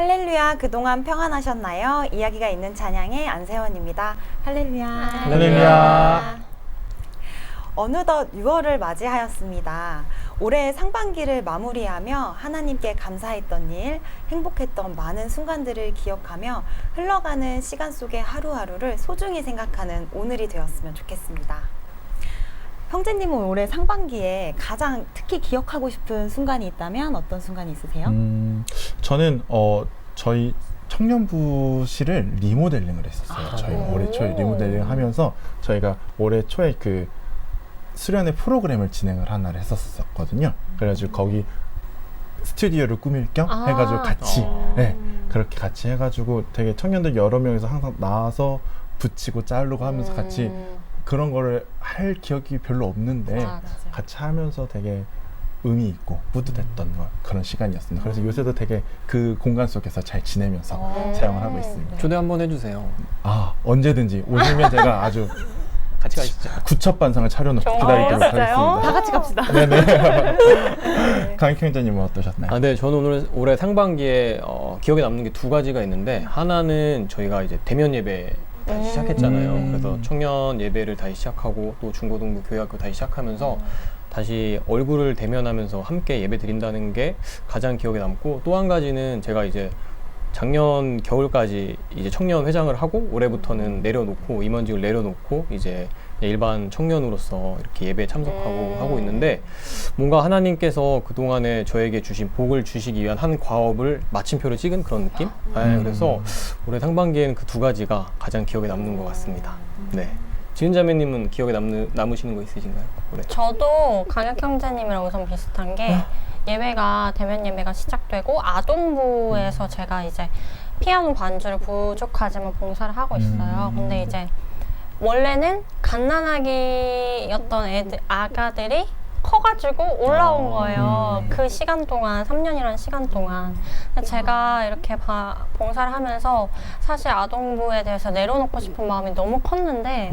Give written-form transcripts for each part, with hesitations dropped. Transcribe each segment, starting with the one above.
할렐루야, 그동안 평안하셨나요? 이야기가 있는 찬양의 안세원입니다. 할렐루야. 할렐루야. 어느덧 6월을 맞이하였습니다. 올해 상반기를 마무리하며 하나님께 감사했던 일, 행복했던 많은 순간들을 기억하며 흘러가는 시간 속의 하루하루를 소중히 생각하는 오늘이 되었으면 좋겠습니다. 형제님은 올해 상반기에 가장 특히 기억하고 싶은 순간이 있다면 어떤 순간이 있으세요? 저는 저희 청년부실을 리모델링을 했었어요. 저희가 올해 초에 리모델링을 하면서 저희가 올해 초에 그 수련회 프로그램을 진행을 하나를 했었거든요. 그래가지고 거기 스튜디오를 꾸밀 겸 해가지고 같이 네, 그렇게 같이 해가지고 되게 청년들 여러 명이서 항상 나와서 붙이고 자르고 하면서 같이 그런 거를 할 기억이 별로 없는데 같이 하면서 되게 의미 있고 뿌듯했던 그런 시간이었습니다. 그래서 요새도 되게 그 공간 속에서 잘 지내면서 사용을 하고 있습니다. 초대 한번 해주세요. 언제든지 오시면 제가 아주 같이 가시죠. 구첩반상을 차려놓고 기다리도록 하겠습니다. 다 같이 갑시다. 네네. 강익 형제님은 어떠셨나요? 네, 저는 올해 상반기에 기억에 남는 게 두 가지가 있는데 하나는 저희가 이제 대면 예배 다시 시작했잖아요. 그래서 청년 예배를 다시 시작하고 또 중고등부 교회학교 다시 시작하면서 다시 얼굴을 대면하면서 함께 예배 드린다는 게 가장 기억에 남고, 또 한 가지는 제가 이제 작년 겨울까지 이제 청년 회장을 하고 올해부터는 내려놓고 임원직을 내려놓고 이제 일반 청년으로서 이렇게 예배에 참석하고 하고 있는데, 뭔가 하나님께서 그동안에 저에게 주신 복을 주시기 위한 한 과업을 마침표를 찍은 그런 느낌? 네, 그래서 올해 상반기에는 그 두 가지가 가장 기억에 남는 것 같습니다. 네. 지은 자매님은 기억에 남으시는 거 있으신가요? 올해? 저도 강혁 형제님이랑 우선 비슷한 게 예배가 대면 예배가 시작되고 아동부에서 제가 이제 피아노 반주를 부족하지만 봉사를 하고 있어요. 근데 이제 원래는 갓난아기였던 아가들이 커가지고 올라온 거예요. 그 시간 동안, 3년이라는 시간 동안. 제가 이렇게 봉사를 하면서 사실 아동부에 대해서 내려놓고 싶은 마음이 너무 컸는데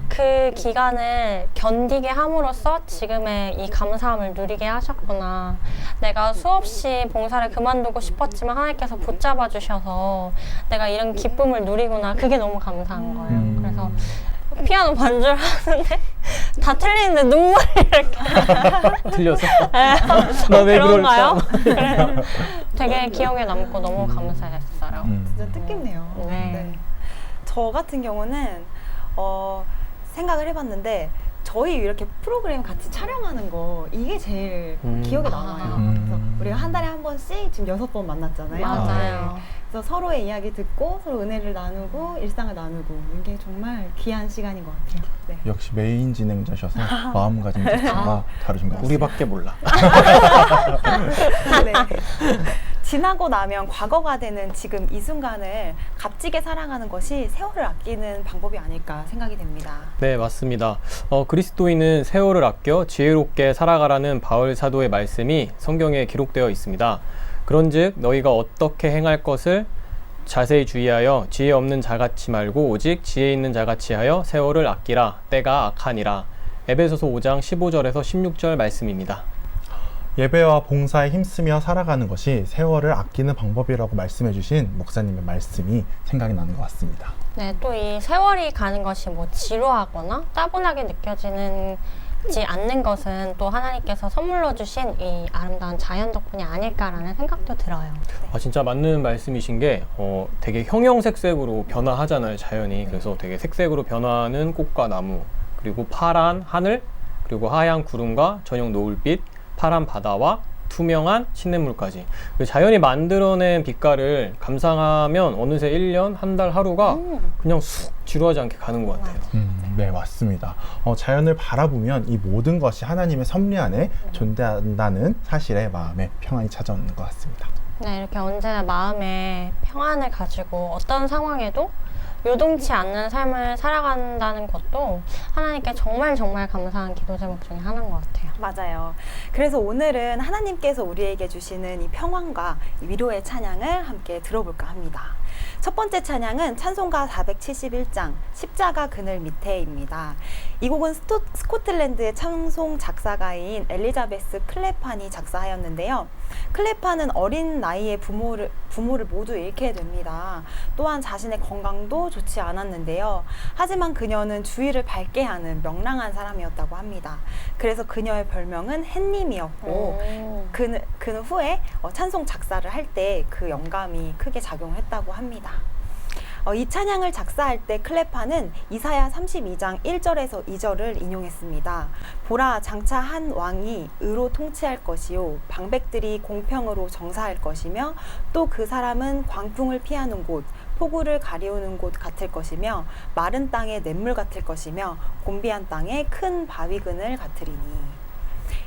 그 기간을 견디게 함으로써 지금의 이 감사함을 누리게 하셨구나. 내가 수없이 봉사를 그만두고 싶었지만 하나님께서 붙잡아 주셔서 내가 이런 기쁨을 누리구나. 그게 너무 감사한 거예요. 그래서 피아노 반주를 하는데 다 틀리는데 눈물이 이렇게 틀려서? 왜 그런가요? 되게 기억에 남고 너무 감사했어요. 진짜 뜻깊네요. 네. 저 같은 경우는 생각을 해봤는데 저희 이렇게 프로그램 같이 촬영하는 거 이게 제일 기억에 남아요. 그래서 우리가 한 달에 한 번씩 지금 6번 만났잖아요. 맞아요. 그래서 서로의 이야기 듣고 서로 은혜를 나누고 일상을 나누고 이게 정말 귀한 시간인 것 같아요. 네. 역시 메인 진행자셔서 마음가짐 자체가 다르신 것 같습니다. 우리밖에 몰라. 네. 지나고 나면 과거가 되는 지금 이 순간을 값지게 살아가는 것이 세월을 아끼는 방법이 아닐까 생각이 됩니다. 네, 맞습니다. 그리스도인은 세월을 아껴 지혜롭게 살아가라는 바울 사도의 말씀이 성경에 기록되어 있습니다. 그런즉 너희가 어떻게 행할 것을 자세히 주의하여 지혜 없는 자같이 말고 오직 지혜 있는 자같이 하여 세월을 아끼라. 때가 악하니라. 에베소서 5장 15절에서 16절 말씀입니다. 예배와 봉사에 힘쓰며 살아가는 것이 세월을 아끼는 방법이라고 말씀해 주신 목사님의 말씀이 생각이 나는 것 같습니다. 네, 또 이 세월이 가는 것이 뭐 지루하거나 따분하게 느껴지지 않는 것은 또 하나님께서 선물로 주신 이 아름다운 자연 덕분이 아닐까라는 생각도 들어요. 진짜 맞는 말씀이신 게 되게 형형색색으로 변화하잖아요, 자연이. 그래서 되게 색색으로 변화하는 꽃과 나무, 그리고 파란 하늘, 그리고 하얀 구름과 저녁 노을빛, 파란 바다와 투명한 시냇물까지. 자연이 만들어낸 빛깔을 감상하면 어느새 1년, 한 달 하루가 그냥 쑥 지루하지 않게 가는 것 같아요. 네, 맞습니다. 자연을 바라보면 이 모든 것이 하나님의 섭리 안에 존재한다는 사실에 마음에 평안이 찾아오는 것 같습니다. 네, 이렇게 언제나 마음에 평안을 가지고 어떤 상황에도 요동치 않는 삶을 살아간다는 것도 하나님께 정말 정말 감사한 기도 제목 중에 하나인 것 같아요. 맞아요. 그래서 오늘은 하나님께서 우리에게 주시는 이 평안과 이 위로의 찬양을 함께 들어볼까 합니다. 첫 번째 찬양은 찬송가 471장 십자가 그늘 밑에입니다. 이 곡은 스코틀랜드의 찬송 작사가인 엘리자베스 클레판이 작사하였는데요. 클레판은 어린 나이에 부모를 모두 잃게 됩니다. 또한 자신의 건강도 좋지 않았는데요. 하지만 그녀는 주위를 밝게 하는 명랑한 사람이었다고 합니다. 그래서 그녀의 별명은 햇님이었고 그 후에 찬송 작사를 할 때 그 영감이 크게 작용했다고 합니다. 이 찬양을 작사할 때 클레파는 이사야 32장 1절에서 2절을 인용했습니다. 보라, 장차 한 왕이 의로 통치할 것이요 방백들이 공평으로 정사할 것이며 또 그 사람은 광풍을 피하는 곳, 폭우를 가리우는 곳 같을 것이며 마른 땅의 냇물 같을 것이며 곤비한 땅의 큰 바위근을 같으리니.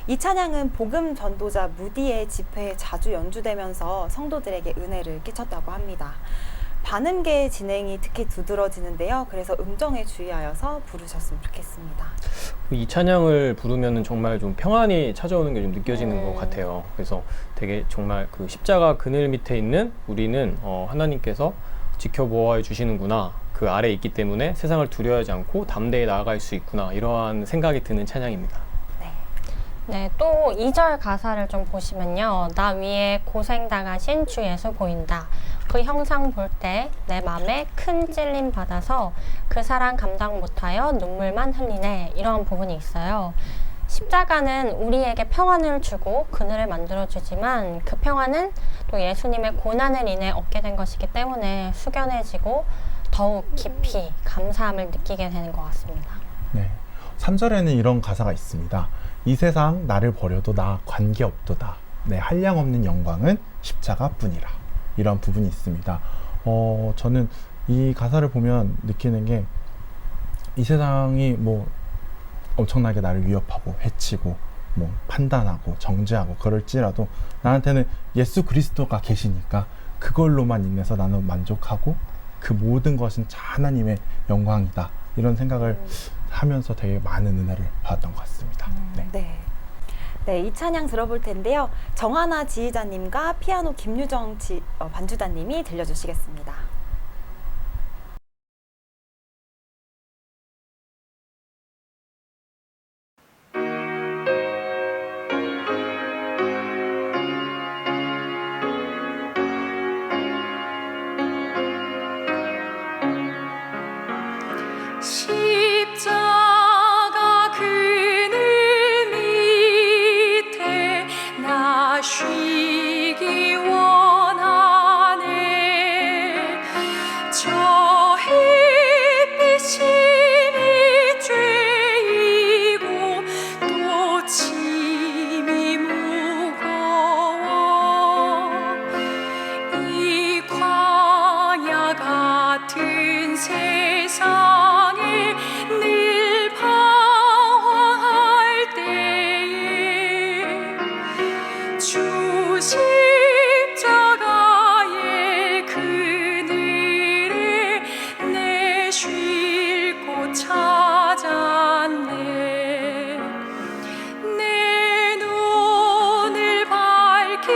이 찬양은 복음 전도자 무디의 집회에 자주 연주되면서 성도들에게 은혜를 끼쳤다고 합니다. 반음계의 진행이 특히 두드러지는데요. 그래서 음정에 주의하여서 부르셨으면 좋겠습니다. 이 찬양을 부르면은 정말 좀 평안이 찾아오는 게 좀 느껴지는 것 같아요. 그래서 되게 정말 그 십자가 그늘 밑에 있는 우리는 하나님께서 지켜보아 주시는구나. 그 아래에 있기 때문에 세상을 두려워하지 않고 담대히 나아갈 수 있구나. 이러한 생각이 드는 찬양입니다. 네, 또 2절 가사를 좀 보시면요. 나 위에 고생당하신 주 예수 보인다. 그 형상 볼 때 내 맘에 큰 찔림 받아서 그 사랑 감당 못하여 눈물만 흘리네. 이런 부분이 있어요. 십자가는 우리에게 평안을 주고 그늘을 만들어주지만 그 평안은 또 예수님의 고난을 인해 얻게 된 것이기 때문에 숙연해지고 더욱 깊이 감사함을 느끼게 되는 것 같습니다. 네. 3절에는 이런 가사가 있습니다. 이 세상 나를 버려도 나 관계없도다. 내 한량 없는 영광은 십자가뿐이라. 이런 부분이 있습니다. 저는 이 가사를 보면 느끼는 게 이 세상이 뭐 엄청나게 나를 위협하고 해치고 뭐 판단하고 정죄하고 그럴지라도 나한테는 예수 그리스도가 계시니까 그걸로만 인해서 나는 만족하고 그 모든 것은 하나님의 영광이다. 이런 생각을 하면서 되게 많은 은혜를 받았던 것 같습니다. 네. 네, 이 찬양 들어볼 텐데요. 정하나 지휘자님과 피아노 김유정 반주자님이 들려주시겠습니다. 십자가 그늘 밑에 나 쉬기 원하네. 저 햇빛이 죄이고 또 짐이 무거워. 이 광야 같은 세상에 늘 방황할 때에 주 십자가의 그늘에 내 쉴 곳 찾았네. 내 눈을 밝히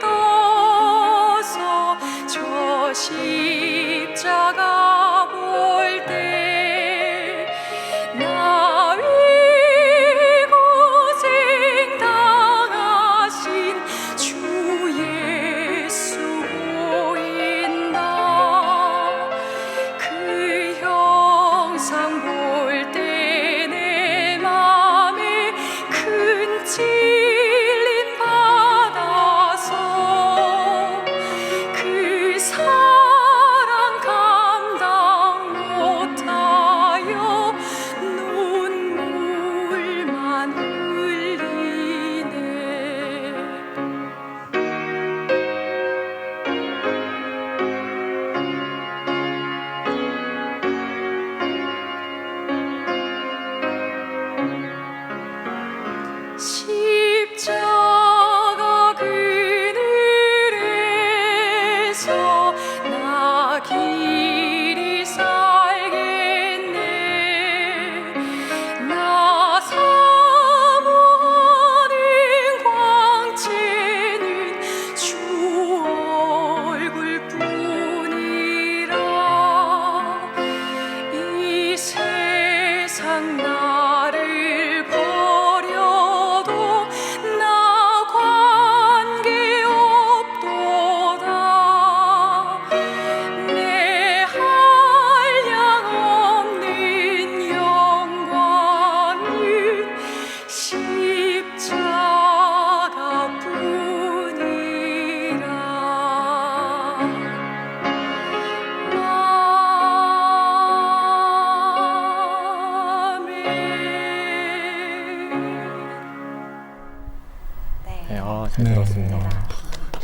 떠서 저 십자가 볼 때 나 위에 고생 당하신 주 예수 보인다. 그 형상 볼 때 내 맘에 큰 찔림 받아서 그 사랑 감당 못하여 눈물만 흘리네. 십자가 그늘에서 나 길이 사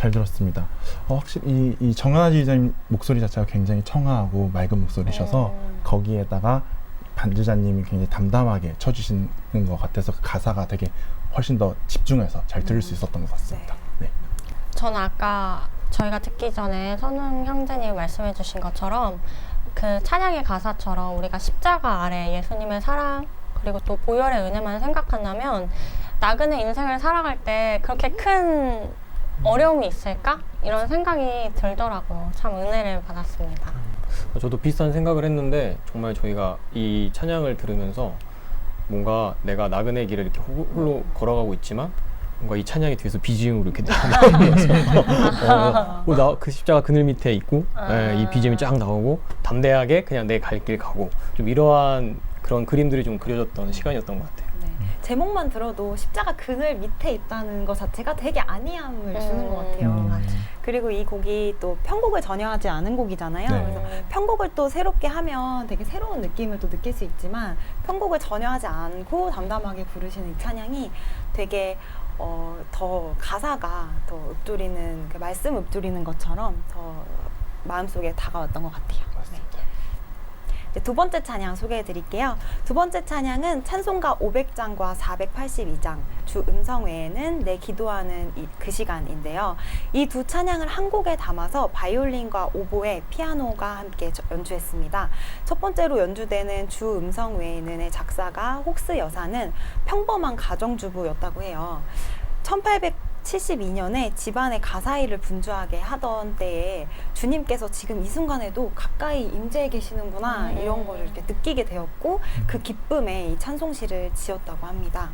잘 들었습니다. 확실히 이 정하나 지휘자님 목소리 자체가 굉장히 청아하고 맑은 목소리셔서 거기에다가 반주자님이 굉장히 담담하게 쳐주시는 것 같아서 그 가사가 되게 훨씬 더 집중해서 잘 들을 수 있었던 것 같습니다. 네. 저는 아까 저희가 듣기 전에 선웅 형제님이 말씀해 주신 것처럼 그 찬양의 가사처럼 우리가 십자가 아래 예수님의 사랑 그리고 또 보혈의 은혜만 생각한다면 나그네 인생을 살아갈 때 그렇게 큰 어려움이 있을까? 이런 생각이 들더라고요. 참 은혜를 받았습니다. 저도 비슷한 생각을 했는데 정말 저희가 이 찬양을 들으면서 뭔가 내가 나그네 길을 이렇게 홀로 걸어가고 있지만 뭔가 이 찬양이 뒤에서 BGM으로 이렇게 나오면서 나 그 십자가 그늘 밑에 있고 이 BGM이 쫙 나오고 담대하게 그냥 내 갈 길 가고 좀 이러한 그런 그림들이 좀 그려졌던 시간이었던 것 같아요. 네. 제목만 들어도 십자가 그늘 밑에 있다는 것 자체가 되게 안이함을 주는 것 같아요. 그리고 이 곡이 또 편곡을 전혀 하지 않은 곡이잖아요. 네. 그래서 편곡을 또 새롭게 하면 되게 새로운 느낌을 또 느낄 수 있지만 편곡을 전혀 하지 않고 담담하게 부르시는 이 찬양이 되게 더 가사가 더 읊조리는 그 말씀 읊조리는 것처럼 더 마음속에 다가왔던 것 같아요. 네. 이제 두 번째 찬양 소개해 드릴게요. 두 번째 찬양은 찬송가 500장과 482장, 주 음성 외에는 내 기도하는 그 시간인데요. 이 두 찬양을 한 곡에 담아서 바이올린과 오보에 피아노가 함께 연주했습니다. 첫 번째로 연주되는 주 음성 외에는의 작사가 혹스 여사는 평범한 가정주부였다고 해요. 1872년에 집안의 가사일을 분주하게 하던 때에 주님께서 지금 이 순간에도 가까이 임재해 계시는구나 이런 걸 이렇게 느끼게 되었고 그 기쁨에 이 찬송시를 지었다고 합니다.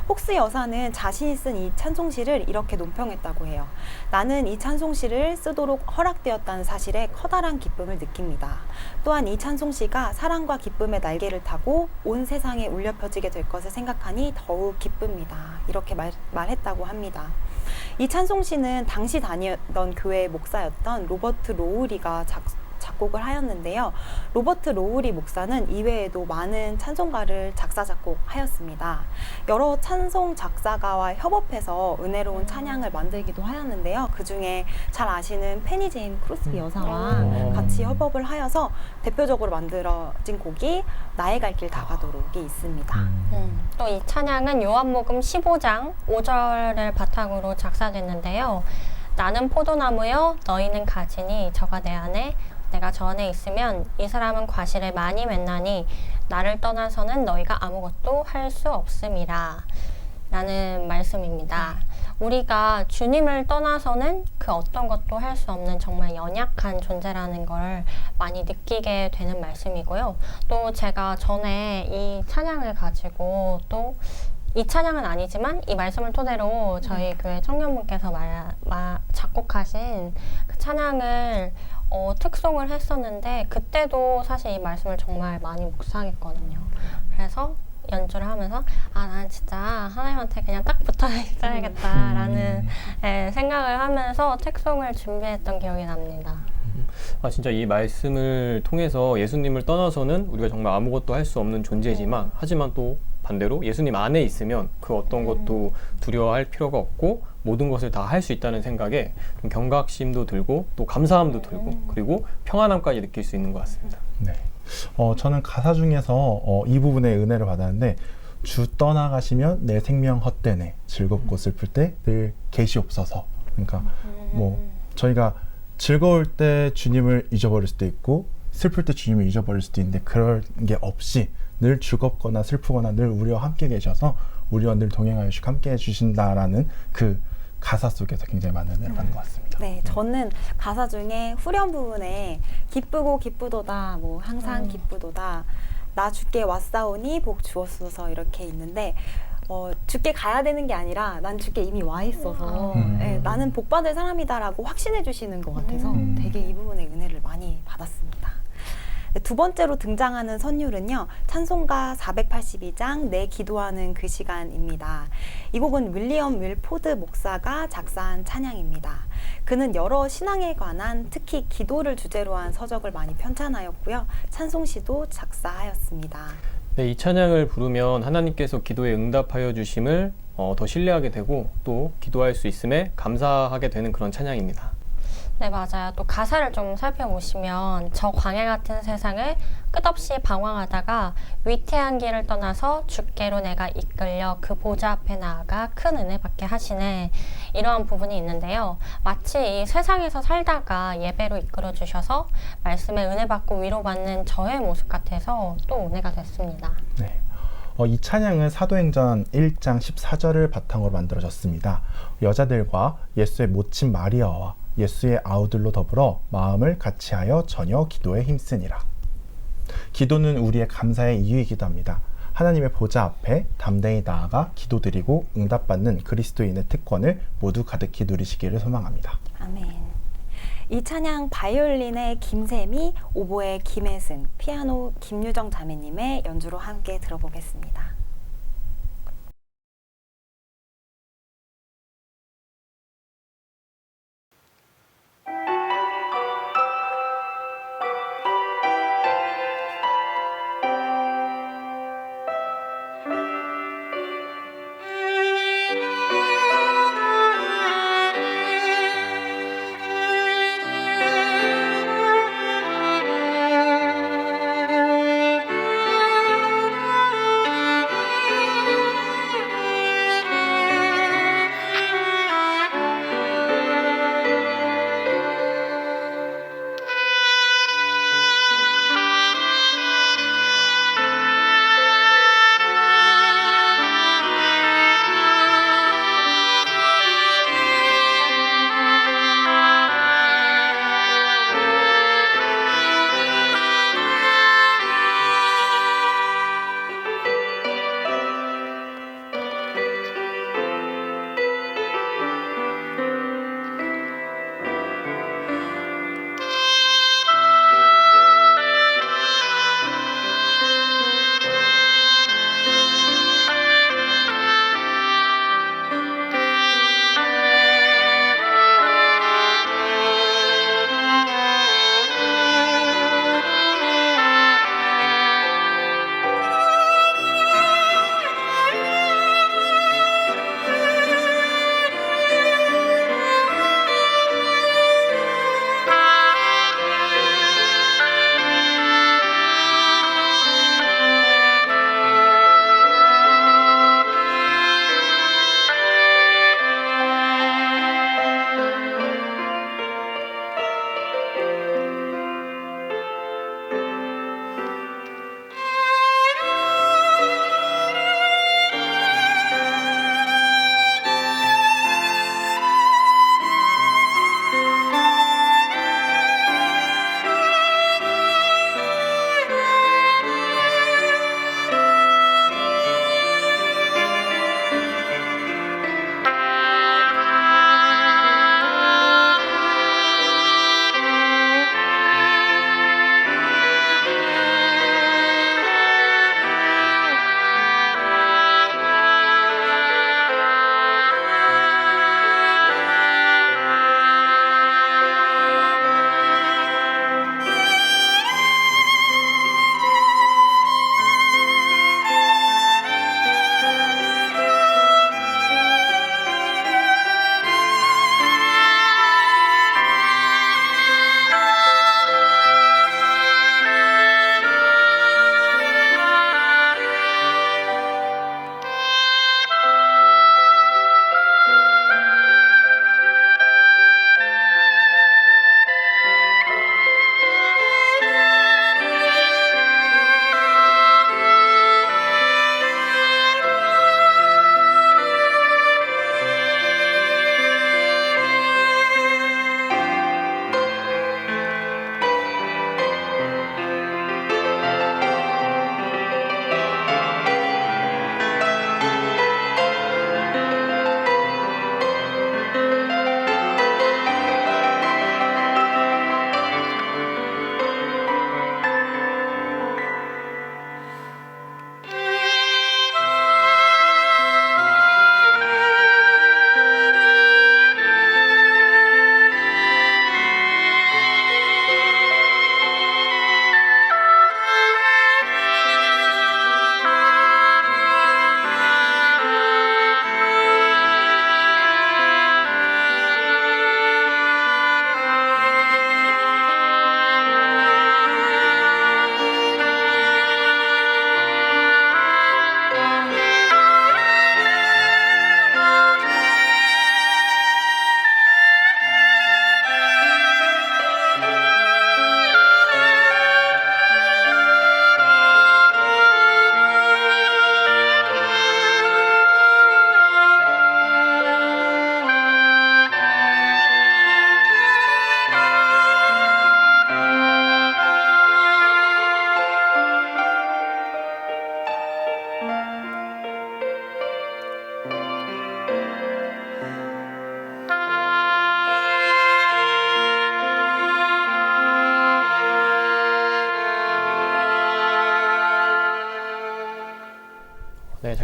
혹스 여사는 자신이 쓴 이 찬송시를 이렇게 논평했다고 해요. 나는 이 찬송시를 쓰도록 허락되었다는 사실에 커다란 기쁨을 느낍니다. 또한 이 찬송시가 사랑과 기쁨의 날개를 타고 온 세상에 울려 퍼지게 될 것을 생각하니 더욱 기쁩니다. 이렇게 말했다고 합니다. 이 찬송시는 당시 다니던 교회의 목사였던 로버트 로우리가 작곡을 하였는데요. 로버트 로우리 목사는 이외에도 많은 찬송가를 작사 작곡하였습니다. 여러 찬송 작사가와 협업해서 은혜로운 찬양을 만들기도 하였는데요. 그 중에 잘 아시는 페니 제인 크로스비 여사와 같이 협업을 하여서 대표적으로 만들어진 곡이 나의 갈 길 다가도록이 있습니다. 또 이 찬양은 요한복음 15장 5절을 바탕으로 작사됐는데요. 나는 포도나무여 너희는 가지니 저가 내 안에 내가 저 안에 있으면 이 사람은 과실을 많이 맺나니 나를 떠나서는 너희가 아무것도 할 수 없음이라 라는 말씀입니다. 우리가 주님을 떠나서는 그 어떤 것도 할 수 없는 정말 연약한 존재라는 걸 많이 느끼게 되는 말씀이고요. 또 제가 전에 이 찬양을 가지고 또 이 찬양은 아니지만 이 말씀을 토대로 저희 교회 청년분께서 작곡하신 그 찬양을 특송을 했었는데 그때도 사실 이 말씀을 정말 많이 묵상했거든요. 그래서 연주를 하면서 난 진짜 하나님한테 그냥 딱 붙어 있어야겠다라는 생각을 하면서 특송을 준비했던 기억이 납니다. 진짜 이 말씀을 통해서 예수님을 떠나서는 우리가 정말 아무것도 할 수 없는 존재지만 하지만 또 반대로 예수님 안에 있으면 그 어떤 것도 두려워할 필요가 없고 모든 것을 다 할 수 있다는 생각에 좀 경각심도 들고 또 감사함도 들고 그리고 평안함까지 느낄 수 있는 것 같습니다. 네. 저는 가사 중에서 이 부분에 은혜를 받았는데 주 떠나가시면 내 생명 헛되네 즐겁고 슬플 때 늘 계시옵소서. 그러니까 뭐 저희가 즐거울 때 주님을 잊어버릴 수도 있고 슬플 때 주님을 잊어버릴 수도 있는데 그럴 게 없이 늘 즐겁거나 슬프거나 늘 우리와 함께 계셔서 우리와 늘 동행하여 주시고 함께 해주신다라는 그 가사 속에서 굉장히 많은 은혜를 받는 것 같습니다. 네, 저는 가사 중에 후렴 부분에 기쁘고 기쁘도다, 뭐 항상 기쁘도다, 나 주께 왔사오니 복 주옵소서 이렇게 있는데 주께 가야 되는 게 아니라 난 주께 이미 와 있어서 네, 나는 복 받을 사람이다라고 확신해 주시는 것 같아서 되게 이 부분에 은혜를 많이 받았습니다. 네, 두 번째로 등장하는 선율은요, 찬송가 482장 내 기도하는 그 시간입니다. 이 곡은 윌리엄 윌포드 목사가 작사한 찬양입니다. 그는 여러 신앙에 관한 특히 기도를 주제로 한 서적을 많이 편찬하였고요. 찬송시도 작사하였습니다. 네, 이 찬양을 부르면 하나님께서 기도에 응답하여 주심을 더 신뢰하게 되고 또 기도할 수 있음에 감사하게 되는 그런 찬양입니다. 네, 맞아요. 또 가사를 좀 살펴보시면 저 광야 같은 세상을 끝없이 방황하다가 위태한 길을 떠나서 주께로 내가 이끌려 그 보좌 앞에 나아가 큰 은혜 받게 하시네. 이러한 부분이 있는데요. 마치 이 세상에서 살다가 예배로 이끌어 주셔서 말씀에 은혜 받고 위로받는 저의 모습 같아서 또 은혜가 됐습니다. 네. 이 찬양은 사도행전 1장 14절을 바탕으로 만들어졌습니다. 여자들과 예수의 모친 마리아와 예수의 아우들로 더불어 마음을 같이하여 전혀 기도에 힘쓰니라. 기도는 우리의 감사의 이유이기도 합니다. 하나님의 보좌 앞에 담대히 나아가 기도드리고 응답받는 그리스도인의 특권을 모두 가득히 누리시기를 소망합니다. 아멘. 이 찬양 바이올린의 김세미, 오보의 김혜승, 피아노 김유정 자매님의 연주로 함께 들어보겠습니다. 주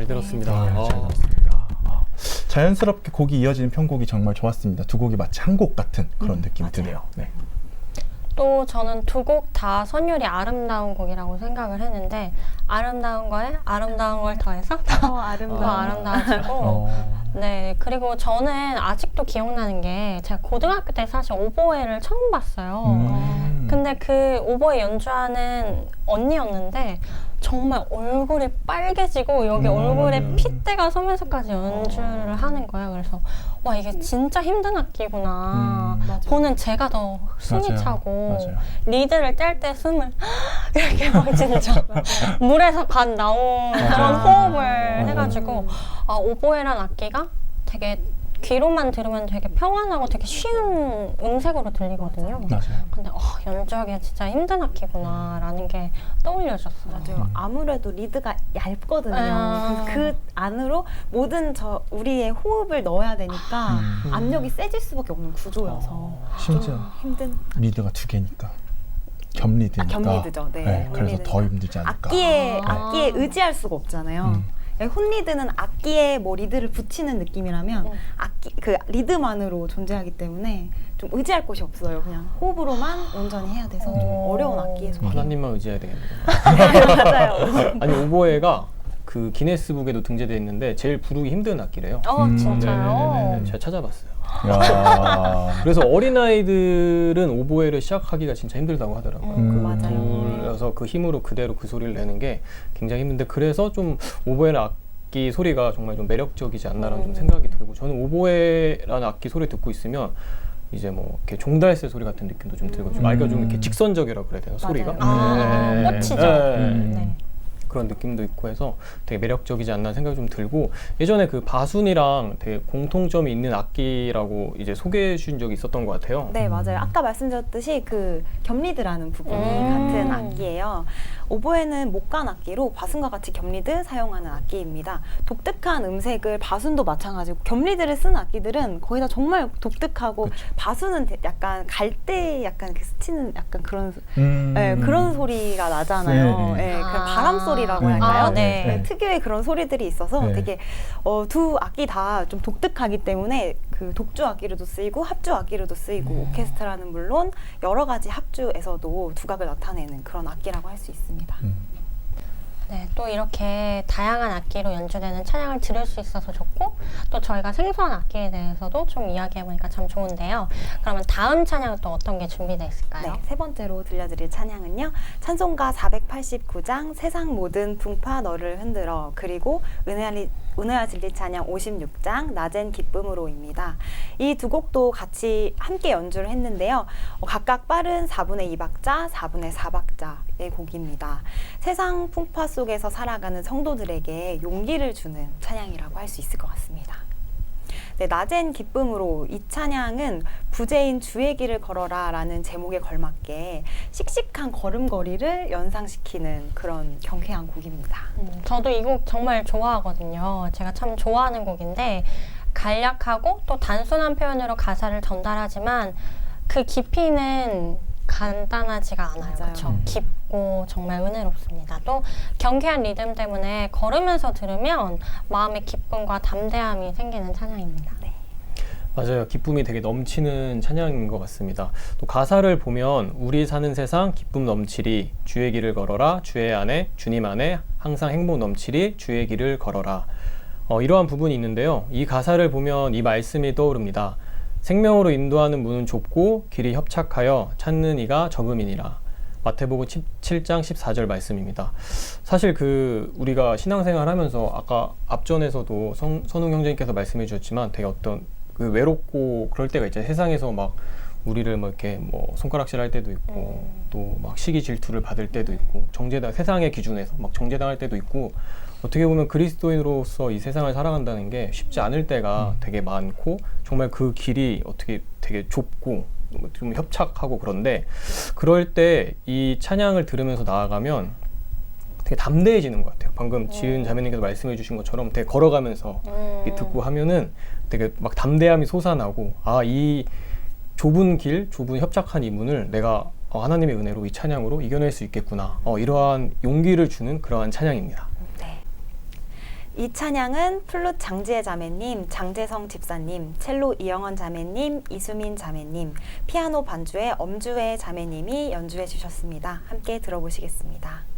잘 들었습니다. 잘 들었습니다. 자연스럽게 곡이 이어지는 편곡이 정말 좋았습니다. 두 곡이 마치 한 곡 같은 그런 느낌이 맞아요. 드네요. 네. 또 저는 두 곡 다 선율이 아름다운 곡이라고 생각을 했는데 아름다운 거에 아름다운 걸 더해서 더 아름다워지고 네, 그리고 저는 아직도 기억나는 게 제가 고등학교 때 사실 오보에를 처음 봤어요. 근데 그 오보에 연주하는 언니였는데 정말 얼굴이 빨개지고 여기 얼굴에 핏대가 서면서까지 연주를 하는 거예요. 그래서 와, 이게 진짜 힘든 악기구나. 보는 제가 더 숨이 맞아요. 차고 맞아요. 리드를 뗄 때 숨을 이렇게 막 진짜 물에서 간 나온 그런 맞아요. 호흡을 해가지고 아, 오보에란 악기가 되게 귀로만 들으면 되게 평안하고 되게 쉬운 음색으로 들리거든요. 맞아요. 근데 연주하기가 진짜 힘든 악기구나라는 게 떠올려졌어요. 맞아요. 아무래도 리드가 얇거든요. 그 안으로 모든 우리의 호흡을 넣어야 되니까 압력이 세질 수밖에 없는 구조여서 심지어 좀 힘든. 리드가 두 개니까 겸리드니까. 겸리드죠. 네. 그래서 더 홈리드니까. 힘들지 않을까. 악기에 의지할 수가 없잖아요. 홈리드는 악기에 뭐 리드를 붙이는 느낌이라면 그 리드만으로 존재하기 때문에 좀 의지할 곳이 없어요. 그냥 호흡으로만 온전히 해야 돼서 좀 어려운 악기의 소리. 하나님만 의지해야 되겠네요. 맞아요. 아니 오보에가 그 기네스북에도 등재되어 있는데 제일 부르기 힘든 악기래요. 진짜요? 네네네. 제가 찾아봤어요. 야. 그래서 어린아이들은 오보에를 시작하기가 진짜 힘들다고 하더라고요. 맞아요. 그래서 그 힘으로 그대로 그 소리를 내는 게 굉장히 힘든데 그래서 좀 오보에는 악기 소리가 정말 좀 매력적이지 않나라는 좀 생각이 들고 저는 오보에라는 악기 소리 듣고 있으면 이제 뭐 이렇게 종달새 소리 같은 느낌도 좀 들고 좀 아이가 좀 이렇게 직선적이라고 그래야 되나 소리가 꽂히죠. 네. 그런 느낌도 있고 해서 되게 매력적이지 않나 생각이 좀 들고 예전에 그 바순이랑 되게 공통점이 있는 악기라고 이제 소개해 주신 적이 있었던 것 같아요. 네, 맞아요. 아까 말씀드렸듯이 그 겸리드라는 부분이 같은 악기예요. 오보에는 목관 악기로 바순과 같이 겸리드 사용하는 악기입니다. 독특한 음색을 바순도 마찬가지고 겸리드를 쓰는 악기들은 거의 다 정말 독특하고 바순은 약간 갈대 약간 그 스치는 약간 그런 네, 그런 소리가 나잖아요. 네. 네, 그 바람 소리라고 네. 할까요? 네. 네, 특유의 그런 소리들이 있어서 네. 되게 두 악기 다 좀 독특하기 때문에 그 독주 악기로도 쓰이고 합주 악기로도 쓰이고 오케스트라는 물론 여러 가지 합주에서도 두각을 나타내는 그런 악기라고 할 수 있습니다. 네, 또 이렇게 다양한 악기로 연주되는 찬양을 들을 수 있어서 좋고 또 저희가 생소한 악기에 대해서도 좀 이야기해보니까 참 좋은데요. 그러면 다음 찬양은 또 어떤 게 준비되어 있을까요? 네, 세 번째로 들려드릴 찬양은요. 찬송가 489장 세상 모든 풍파 너를 흔들어 그리고 은혜와 진리 찬양 56장 낮은 기쁨으로입니다. 이 두 곡도 같이 함께 연주를 했는데요. 각각 빠른 4분의 2박자, 4분의 4박자의 곡입니다. 세상 풍파 속에서 살아가는 성도들에게 용기를 주는 찬양이라고 할 수 있을 것 같습니다. 네, 낮은 기쁨으로 이 찬양은 부재인 주의 길을 걸어라 라는 제목에 걸맞게 씩씩한 걸음걸이를 연상시키는 그런 경쾌한 곡입니다. 저도 이 곡 정말 좋아하거든요. 제가 참 좋아하는 곡인데 간략하고 또 단순한 표현으로 가사를 전달하지만 그 깊이는 간단하지가 않아요. 맞아요. 그렇죠? 깊고 정말 은혜롭습니다. 또 경쾌한 리듬 때문에 걸으면서 들으면 마음의 기쁨과 담대함이 생기는 찬양입니다. 네. 맞아요. 기쁨이 되게 넘치는 찬양인 것 같습니다. 또 가사를 보면 우리 사는 세상 기쁨 넘치리 주의 길을 걸어라 주의 안에 주님 안에 항상 행복 넘치리 주의 길을 걸어라 이러한 부분이 있는데요. 이 가사를 보면 이 말씀이 떠오릅니다. 생명으로 인도하는 문은 좁고 길이 협착하여 찾는 이가 적음이니라. 마태복음 7장 14절 말씀입니다. 사실 우리가 신앙생활 하면서 아까 앞전에서도 선웅 형제님께서 말씀해 주셨지만 되게 어떤 그 외롭고 그럴 때가 있잖아요. 세상에서 막 우리를 뭐 이렇게 뭐 손가락질 할 때도 있고 또 막 시기 질투를 받을 때도 있고 세상의 기준에서 막 정죄당할 때도 있고 어떻게 보면 그리스도인으로서 이 세상을 살아간다는 게 쉽지 않을 때가 되게 많고 정말 그 길이 어떻게 되게 좁고 좀 협착하고 그런데 그럴 때 이 찬양을 들으면서 나아가면 되게 담대해지는 것 같아요. 방금 지은 자매님께서 말씀해 주신 것처럼 되게 걸어가면서 듣고 하면은 되게 막 담대함이 솟아나고 이 좁은 길, 좁은 협착한 이 문을 내가 하나님의 은혜로 이 찬양으로 이겨낼 수 있겠구나. 이러한 용기를 주는 그러한 찬양입니다. 이 찬양은 플룻 장지혜 자매님, 장재성 집사님, 첼로 이영원 자매님, 이수민 자매님, 피아노 반주의 엄주혜 자매님이 연주해 주셨습니다. 함께 들어보시겠습니다.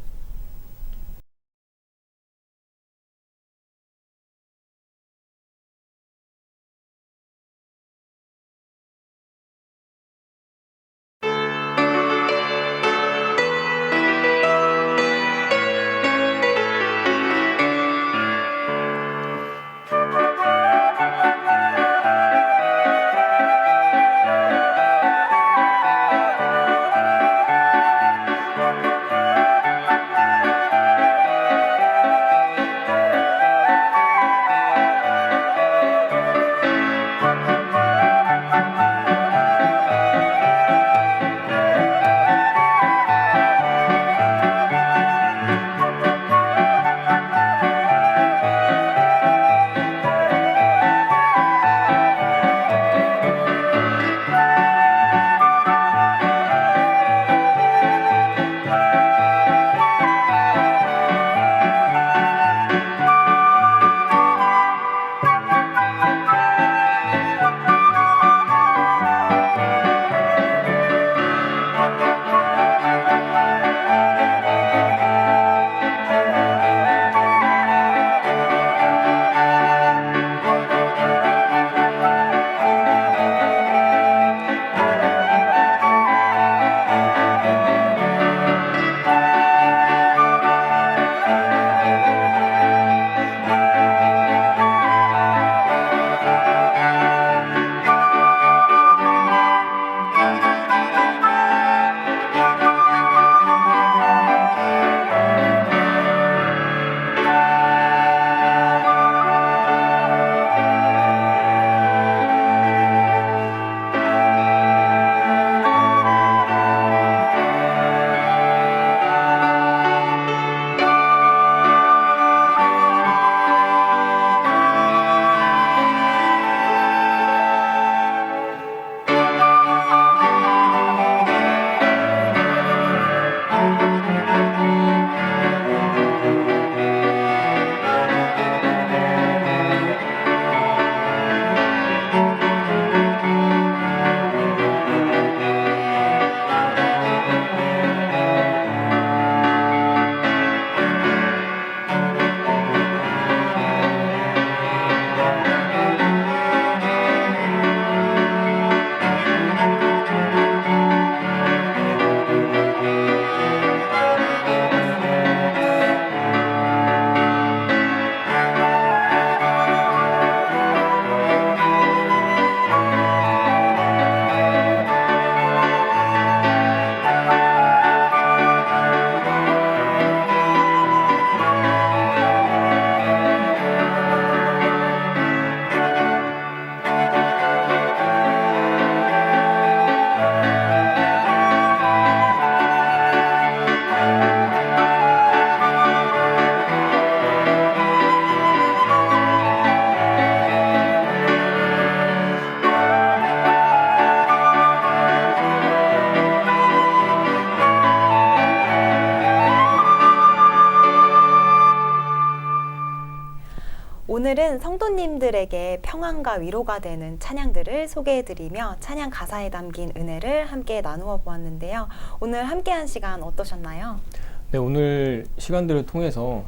오늘은 성도님들에게 평안과 위로가 되는 찬양들을 소개해드리며 찬양 가사에 담긴 은혜를 함께 나누어 보았는데요. 오늘 함께한 시간 어떠셨나요? 네, 오늘 시간들을 통해서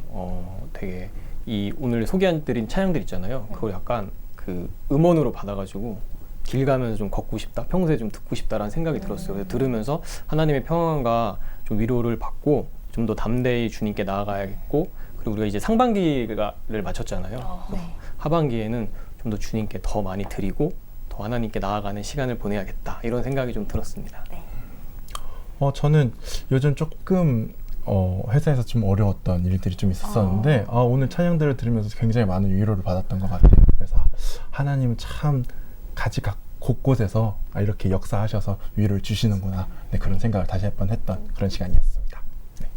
되게 이 오늘 소개해드린 찬양들 있잖아요. 그걸 약간 그 음원으로 받아가지고 길 가면서 좀 걷고 싶다, 평소에 좀 듣고 싶다라는 생각이 들었어요. 그래서 들으면서 하나님의 평안과 좀 위로를 받고 좀 더 담대히 주님께 나아가야겠고, 그리고 우리가 이제 상반기를 마쳤잖아요. 네. 하반기에는 좀 더 주님께 더 많이 드리고 더 하나님께 나아가는 시간을 보내야겠다, 이런 생각이 좀 들었습니다. 네. 저는 요즘 조금 회사에서 좀 어려웠던 일들이 좀 있었었는데 오늘 찬양들을 들으면서 굉장히 많은 위로를 받았던 것 같아요. 그래서 하나님은 참 가지각 곳곳에서 이렇게 역사하셔서 위로를 주시는구나, 네, 그런 생각을 다시 한번 했던 그런 시간이었습니다. 네.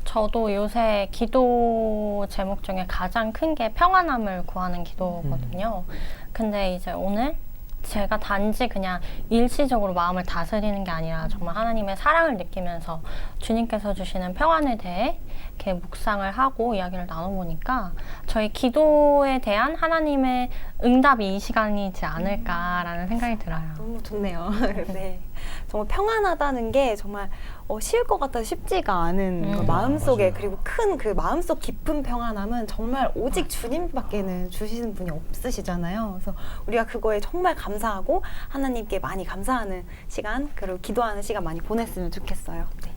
저도 요새 기도 제목 중에 가장 큰 게 평안함을 구하는 기도거든요. 근데 이제 오늘 제가 단지 그냥 일시적으로 마음을 다스리는 게 아니라 정말 하나님의 사랑을 느끼면서 주님께서 주시는 평안에 대해 이렇게 묵상을 하고 이야기를 나눠보니까 저희 기도에 대한 하나님의 응답이 이 시간이지 않을까라는 생각이 들어요. 너무 좋네요. 네. 정말 평안하다는 게 정말 쉬울 것 같아 쉽지가 않은 그 마음속에 맞아요. 그리고 큰 그 마음속 깊은 평안함은 정말 오직 주님밖에는 주시는 분이 없으시잖아요. 그래서 우리가 그거에 정말 감사하고 하나님께 많이 감사하는 시간 그리고 기도하는 시간 많이 보냈으면 좋겠어요. 네.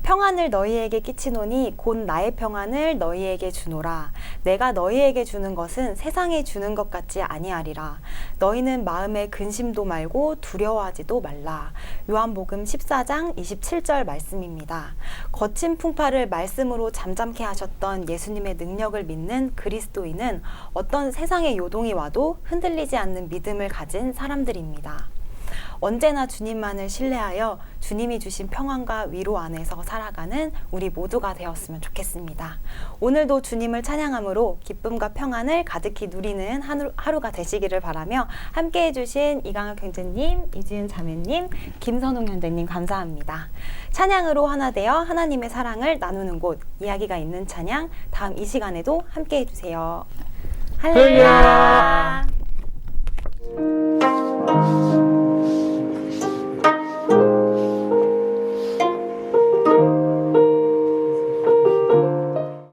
평안을 너희에게 끼치노니 곧 나의 평안을 너희에게 주노라. 내가 너희에게 주는 것은 세상에 주는 것 같지 아니하리라. 너희는 마음에 근심도 말고 두려워하지도 말라. 요한복음 14장 27절 말씀입니다. 거친 풍파를 말씀으로 잠잠케 하셨던 예수님의 능력을 믿는 그리스도인은 어떤 세상의 요동이 와도 흔들리지 않는 믿음을 가진 사람들입니다. 언제나 주님만을 신뢰하여 주님이 주신 평안과 위로 안에서 살아가는 우리 모두가 되었으면 좋겠습니다. 오늘도 주님을 찬양함으로 기쁨과 평안을 가득히 누리는 하루가 되시기를 바라며 함께해 주신 이강혁 형제님, 이지은 자매님, 김선웅 형제님 감사합니다. 찬양으로 하나 되어 하나님의 사랑을 나누는 곳 이야기가 있는 찬양 다음 이 시간에도 함께해 주세요. 할렐루야.